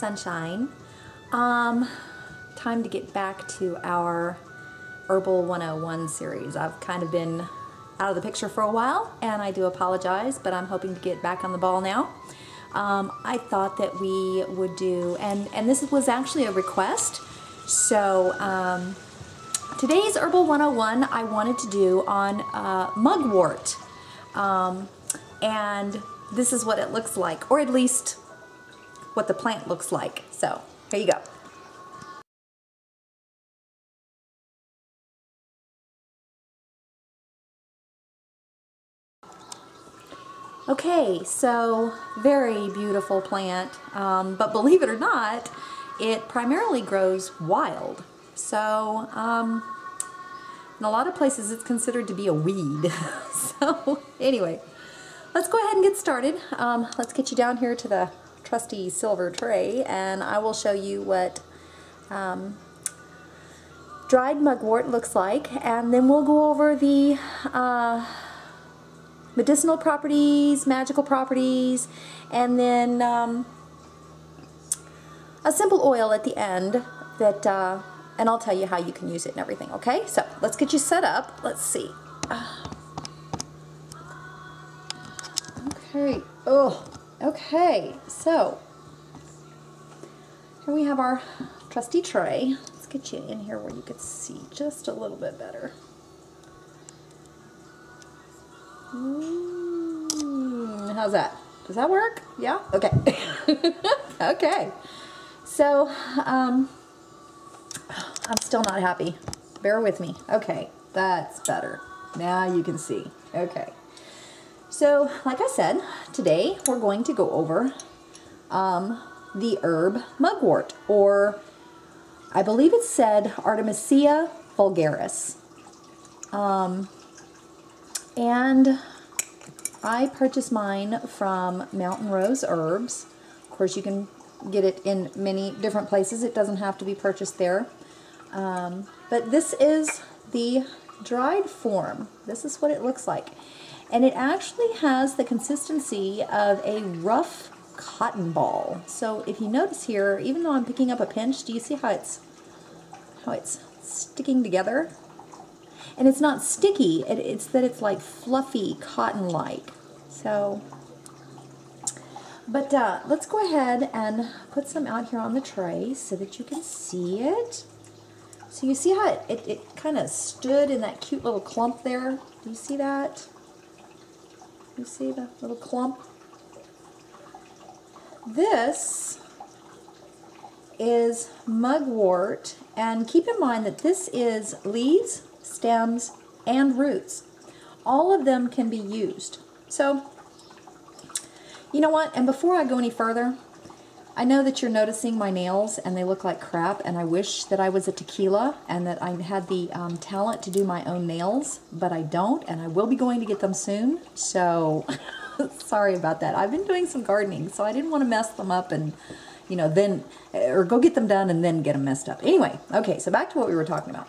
sunshine. Time to get back to our Herbal 101 series. I've kind of been out of the picture for a while, and I do apologize, but I'm hoping to get back on the ball now. I thought that we would do, and this was actually a request, so today's Herbal 101 I wanted to do on mugwort, and this is what it looks like, or at least what the plant looks like. So here you go. Okay, so very beautiful plant, but believe it or not, it primarily grows wild. So in a lot of places it's considered to be a weed. So anyway, let's go ahead and get started. Let's get you down here to the trusty silver tray, and I will show you what dried mugwort looks like, and then we'll go over the medicinal properties, magical properties, and then a simple oil at the end that, and I'll tell you how you can use it and everything, okay? So let's get you set up. Let's see. Okay. Oh, okay. So here we have our trusty tray. Let's get you in here where you can see just a little bit better. How's that? Does that work? Yeah? Okay. Okay. So, I'm still not happy. Bear with me. Okay, that's better. Now you can see. Okay. So, like I said, today we're going to go over the herb mugwort, or I believe it said Artemisia vulgaris. And I purchased mine from Mountain Rose Herbs. Of course, you can get it in many different places. It doesn't have to be purchased there. But this is the dried form. This is what it looks like. And it actually has the consistency of a rough cotton ball. So if you notice here, even though I'm picking up a pinch, do you see how it's sticking together? And it's not sticky, it's that it's like fluffy, cotton-like. So, but let's go ahead and put some out here on the tray so that you can see it. So you see how it kind of stood in that cute little clump there? Do you see that? You see the little clump? This is mugwort, and keep in mind that this is leaves, stems, and roots. All of them can be used. So, you know what? And before I go any further, I know that you're noticing my nails and they look like crap, and I wish that I was a tequila and that I had the talent to do my own nails, but I don't, and I will be going to get them soon. So, sorry about that. I've been doing some gardening, so I didn't want to mess them up and, you know, then, or go get them done and then get them messed up. Anyway, okay, so back to what we were talking about.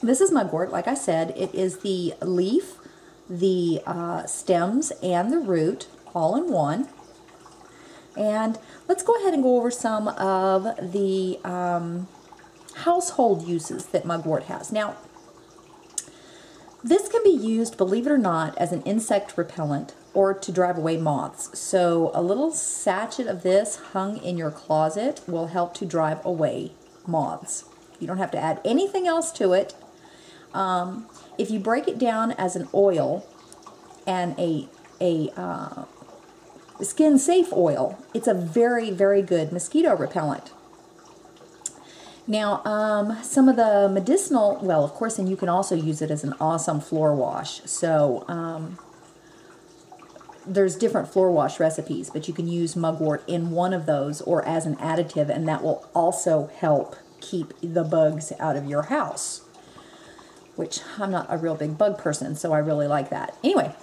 This is mugwort. Like I said, it is the leaf, the stems, and the root all in one. And let's go ahead and go over some of the household uses that mugwort has. Now, this can be used, believe it or not, as an insect repellent or to drive away moths. So a little sachet of this hung in your closet will help to drive away moths. You don't have to add anything else to it. If you break it down as an oil and a skin-safe oil, it's a very, very good mosquito repellent. Now, some of the medicinal, well, of course, and you can also use it as an awesome floor wash. So, there's different floor wash recipes, but you can use mugwort in one of those or as an additive, and that will also help keep the bugs out of your house, which I'm not a real big bug person, so I really like that. Anyway,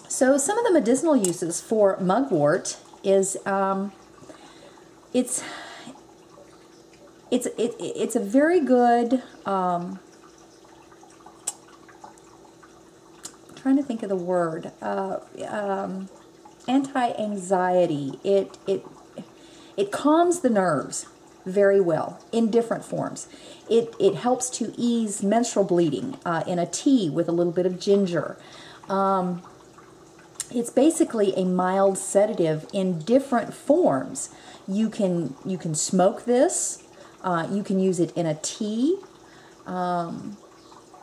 so some of the medicinal uses for mugwort is it's a very good trying to think of the word, anti-anxiety. It calms the nerves very well in different forms. It helps to ease menstrual bleeding in a tea with a little bit of ginger. It's basically a mild sedative in different forms. You can smoke this. You can use it in a tea.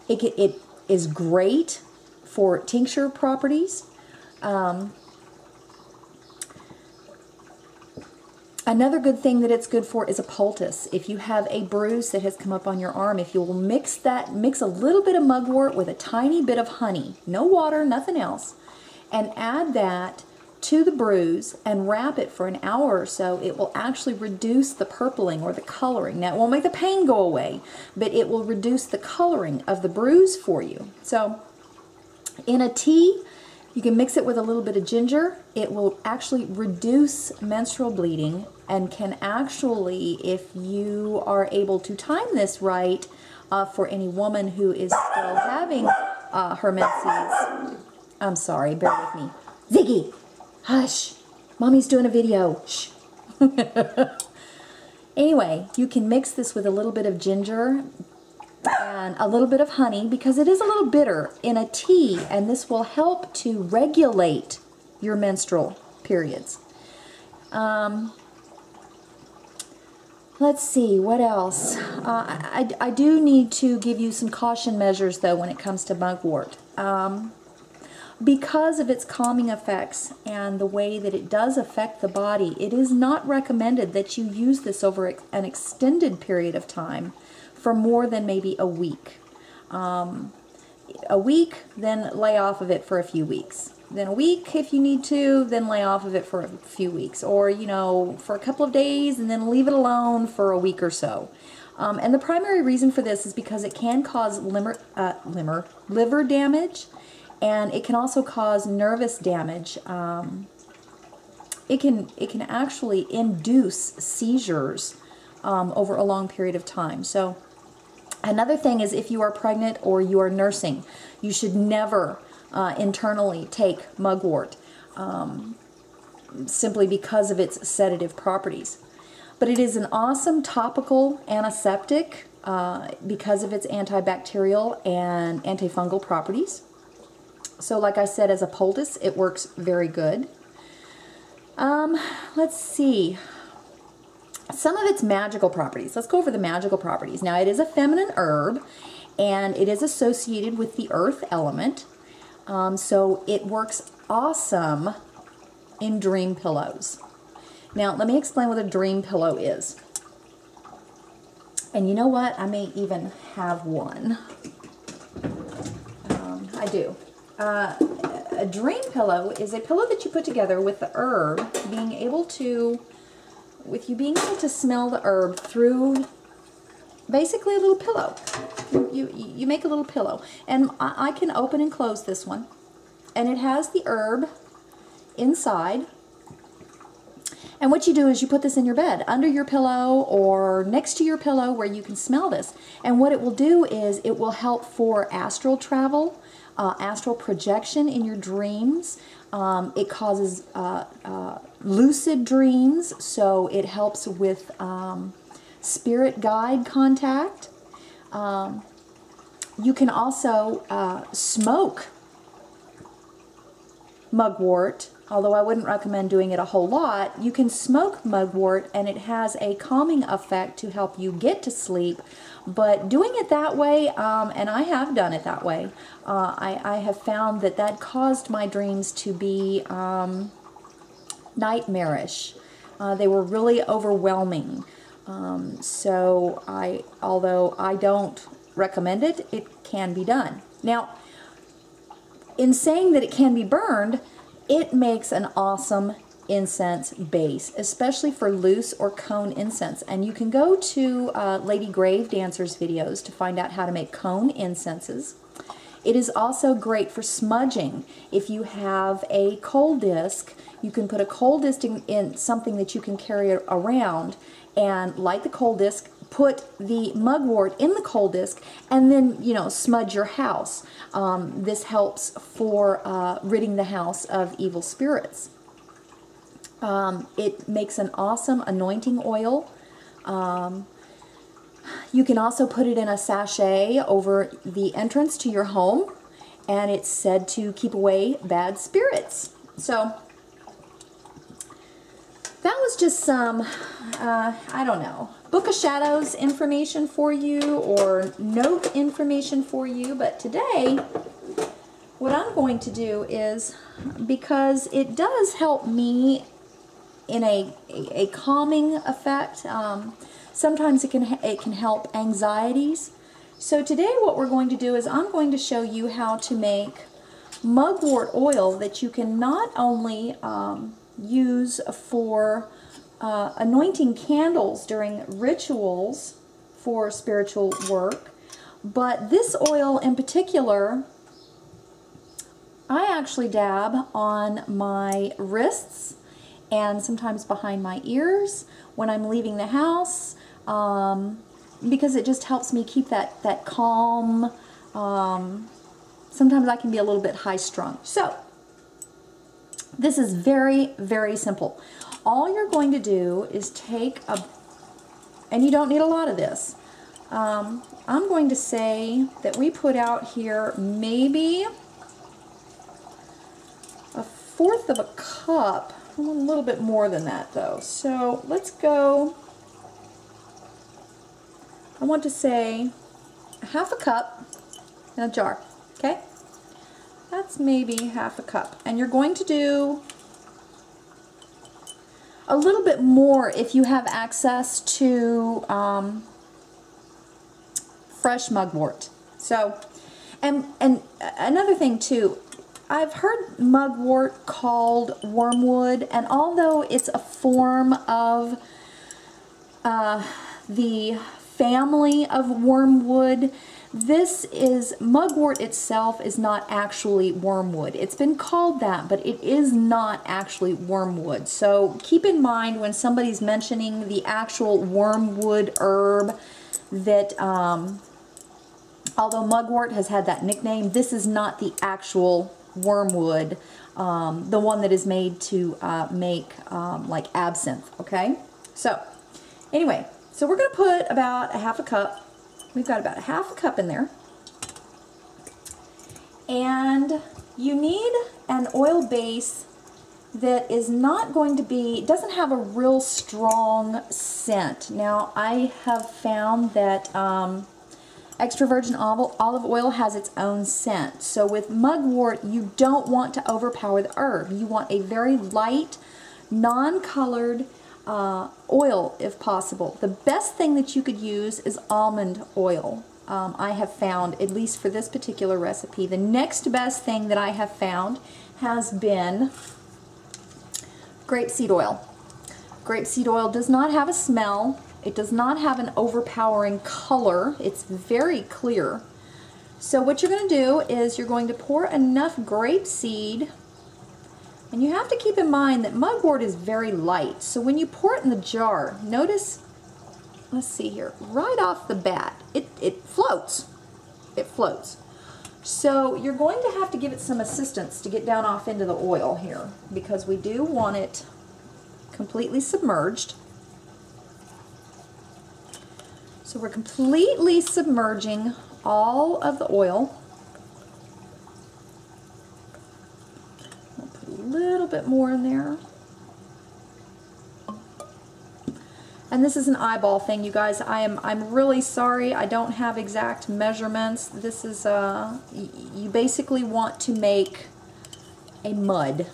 It is great for tincture properties. Another good thing that it's good for is a poultice. If you have a bruise that has come up on your arm, if you will mix a little bit of mugwort with a tiny bit of honey, no water, nothing else, and add that to the bruise and wrap it for an hour or so, it will actually reduce the purpling or the coloring. Now, it won't make the pain go away, but it will reduce the coloring of the bruise for you. So, in a tea, you can mix it with a little bit of ginger. It will actually reduce menstrual bleeding and can actually, if you are able to time this right, for any woman who is still having her menses. I'm sorry, bear with me. Ziggy, hush. Mommy's doing a video. Shh. Anyway, you can mix this with a little bit of ginger and a little bit of honey because it is a little bitter in a tea, and this will help to regulate your menstrual periods. Let's see, what else? I do need to give you some caution measures, though, when it comes to mugwort. Because of its calming effects and the way that it does affect the body, it is not recommended that you use this over an extended period of time for more than maybe a week. A week, then lay off of it for a few weeks. Then a week if you need to, then lay off of it for a few weeks. Or, you know, for a couple of days and then leave it alone for a week or so. And the primary reason for this is because it can cause liver damage, and it can also cause nervous damage. It can actually induce seizures over a long period of time. So another thing is, if you are pregnant or you are nursing, you should never internally take mugwort simply because of its sedative properties. But it is an awesome topical antiseptic because of its antibacterial and antifungal properties. So like I said, as a poultice, it works very good. Let's see. Some of its magical properties. Let's go over the magical properties. Now, it is a feminine herb, and it is associated with the earth element. So it works awesome in dream pillows. Now, let me explain what a dream pillow is. And you know what? I may even have one. I do. A dream pillow is a pillow that you put together with the herb, with you being able to smell the herb through basically a little pillow. You make a little pillow. And I can open and close this one. And it has the herb inside. And what you do is you put this in your bed, under your pillow or next to your pillow where you can smell this. And what it will do is it will help for astral travel, astral projection in your dreams. It causes lucid dreams, so it helps with spirit guide contact. You can also smoke mugwort, although I wouldn't recommend doing it a whole lot. You can smoke mugwort, and it has a calming effect to help you get to sleep. But doing it that way, and I have done it that way, I have found that caused my dreams to be nightmarish. They were really overwhelming. So although I don't recommend it, it can be done. Now, in saying that it can be burned, it makes an awesome incense base, especially for loose or cone incense. And you can go to Lady Grave Dancer's videos to find out how to make cone incenses. It is also great for smudging. If you have a coal disc, you can put a coal disc in something that you can carry around and light the coal disc, put the mugwort in the coal disc, and then, you know, smudge your house. This helps for ridding the house of evil spirits. It makes an awesome anointing oil. You can also put it in a sachet over the entrance to your home, and it's said to keep away bad spirits. So that was just some, I don't know, Book of Shadows information for you, or note information for you. But today, what I'm going to do is, because it does help me in a calming effect, sometimes it can help anxieties. So today what we're going to do is I'm going to show you how to make mugwort oil that you can not only use for anointing candles during rituals for spiritual work, but this oil in particular, I actually dab on my wrists and sometimes behind my ears when I'm leaving the house, because it just helps me keep that calm. Sometimes I can be a little bit high-strung. So this is very, very simple. All you're going to do is take and you don't need a lot of this. I'm going to say that we put out here maybe a fourth of a cup. I want a little bit more than that though. So let's go, I want to say half a cup in a jar, okay? That's maybe half a cup. And you're going to do a little bit more if you have access to fresh mugwort. So, and another thing too, I've heard mugwort called wormwood, and although it's a form of the family of wormwood, mugwort itself is not actually wormwood. It's been called that, but it is not actually wormwood. So keep in mind when somebody's mentioning the actual wormwood herb that, although mugwort has had that nickname, this is not the actual wormwood, the one that is made to make like absinthe, okay? So anyway, so we're going to put about a half a cup. We've got about a half a cup in there. And you need an oil base that is not going to be, doesn't have a real strong scent. Now I have found that extra virgin olive oil has its own scent. So with mugwort, you don't want to overpower the herb. You want a very light, non-colored oil if possible. The best thing that you could use is almond oil. I have found, at least for this particular recipe. The next best thing that I have found has been grapeseed oil. Grapeseed oil does not have a smell. It does not have an overpowering color. It's very clear. So what you're going to do is you're going to pour enough grapeseed, and you have to keep in mind that mugwort is very light. So when you pour it in the jar, notice, let's see here, right off the bat, it floats. It floats. So you're going to have to give it some assistance to get down off into the oil here, because we do want it completely submerged. So we're completely submerging all of the oil. I'll put a little bit more in there. And this is an eyeball thing, you guys. I'm really sorry. I don't have exact measurements. This is you basically want to make a mud.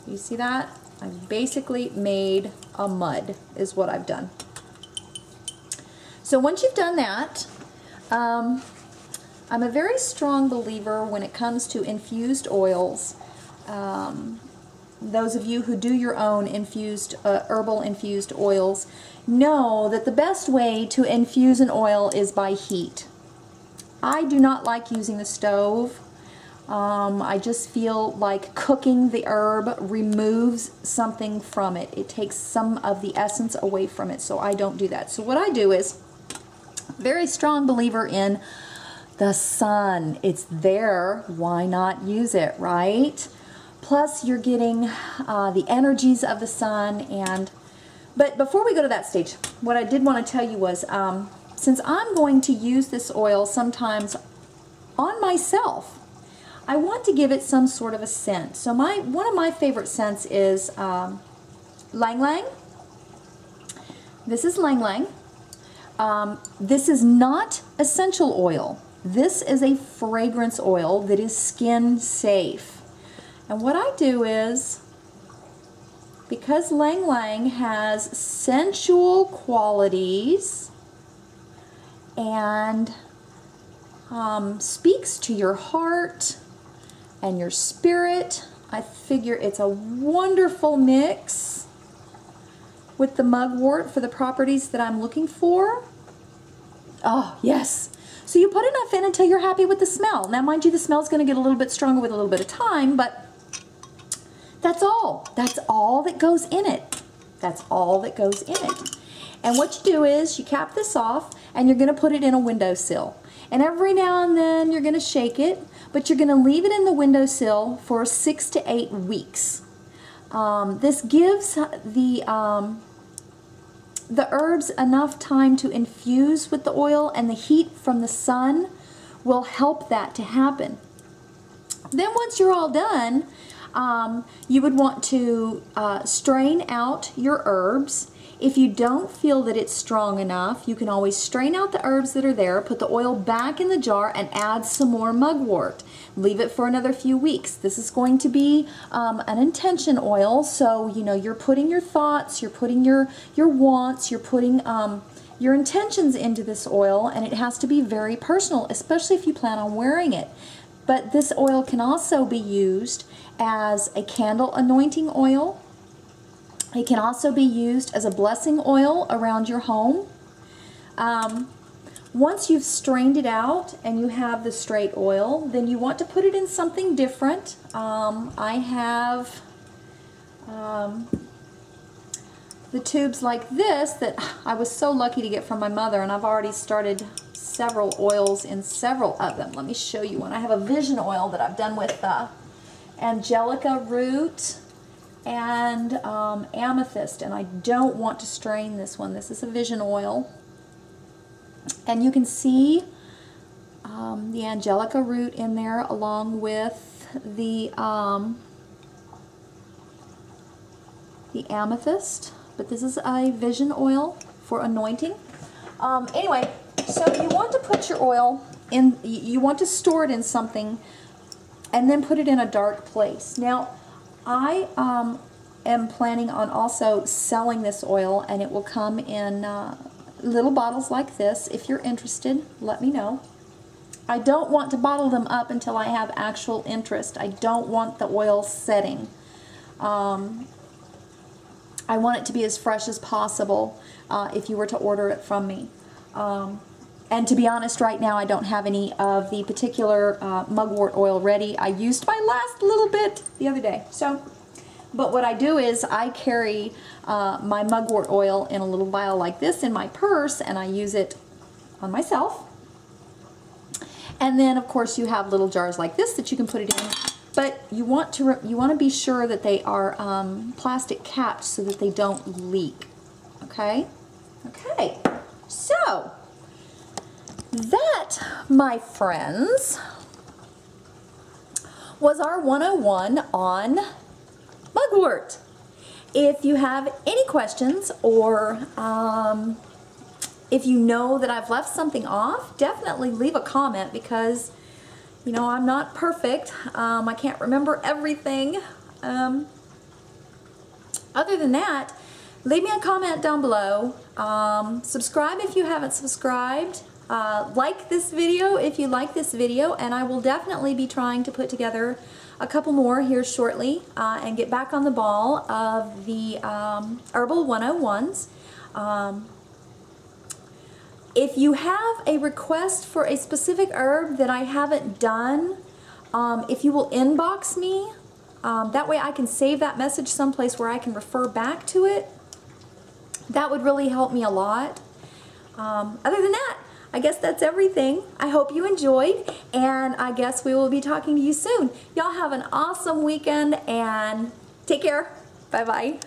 You see that? I've basically made a mud is what I've done. So once you've done that, I'm a very strong believer when it comes to infused oils. Those of you who do your own infused, herbal infused oils know that the best way to infuse an oil is by heat. I do not like using the stove. I just feel like cooking the herb removes something from it. It takes some of the essence away from it, so I don't do that. So what I do is, very strong believer in the sun. It's there, why not use it, right? Plus you're getting the energies of the sun. But before we go to that stage, what I did want to tell you was, since I'm going to use this oil sometimes on myself, I want to give it some sort of a scent. So one of my favorite scents is Lang Lang. This is Lang Lang. This is not essential oil. This is a fragrance oil that is skin safe. And what I do is, because Lang Lang has sensual qualities and speaks to your heart and your spirit, I figure it's a wonderful mix with the mugwort for the properties that I'm looking for. Oh, yes. So you put enough in until you're happy with the smell. Now, mind you, the smell's going to get a little bit stronger with a little bit of time, but that's all. That's all that goes in it. That's all that goes in it. And what you do is you cap this off and you're going to put it in a windowsill. And every now and then you're going to shake it, but you're going to leave it in the windowsill for 6 to 8 weeks. This gives the herbs enough time to infuse with the oil, and the heat from the sun will help that to happen. Then once you're all done, you would want to strain out your herbs. If you don't feel that it's strong enough, you can always strain out the herbs that are there, put the oil back in the jar, and add some more mugwort. Leave it for another few weeks. This is going to be an intention oil, so you know you're putting your thoughts, you're putting your wants, you're putting your intentions into this oil, and it has to be very personal, especially if you plan on wearing it. But this oil can also be used as a candle anointing oil. It can also be used as a blessing oil around your home. Once you've strained it out and you have the straight oil, then you want to put it in something different. I have the tubes like this that I was so lucky to get from my mother, and I've already started several oils in several of them. Let me show you one. I have a vision oil that I've done with angelica root and amethyst, and I don't want to strain this one. This is a vision oil, and you can see the angelica root in there along with the amethyst, but this is a vision oil for anointing. Anyway, so you want to put your oil in, you want to store it in something and then put it in a dark place. Now, I am planning on also selling this oil, and it will come in little bottles like this. If you're interested, let me know. I don't want to bottle them up until I have actual interest. I don't want the oil setting. I want it to be as fresh as possible if you were to order it from me. And to be honest, right now I don't have any of the particular mugwort oil ready. I used my last little bit the other day. But what I do is I carry my mugwort oil in a little vial like this in my purse, and I use it on myself. And then of course you have little jars like this that you can put it in. But you want to be sure that they are plastic capped so that they don't leak. Okay? Okay. So that, my friends, was our 101 on mugwort. If you have any questions, or if you know that I've left something off, definitely leave a comment, because you know I'm not perfect. I can't remember everything. Other than that, leave me a comment down below. Subscribe if you haven't subscribed. Like this video if you like this video, and I will definitely be trying to put together a couple more here shortly and get back on the ball of the Herbal 101s. If you have a request for a specific herb that I haven't done, if you will inbox me, that way I can save that message someplace where I can refer back to it. That would really help me a lot. Other than that, I guess that's everything. I hope you enjoyed, and I guess we will be talking to you soon. Y'all have an awesome weekend, and take care. Bye-bye.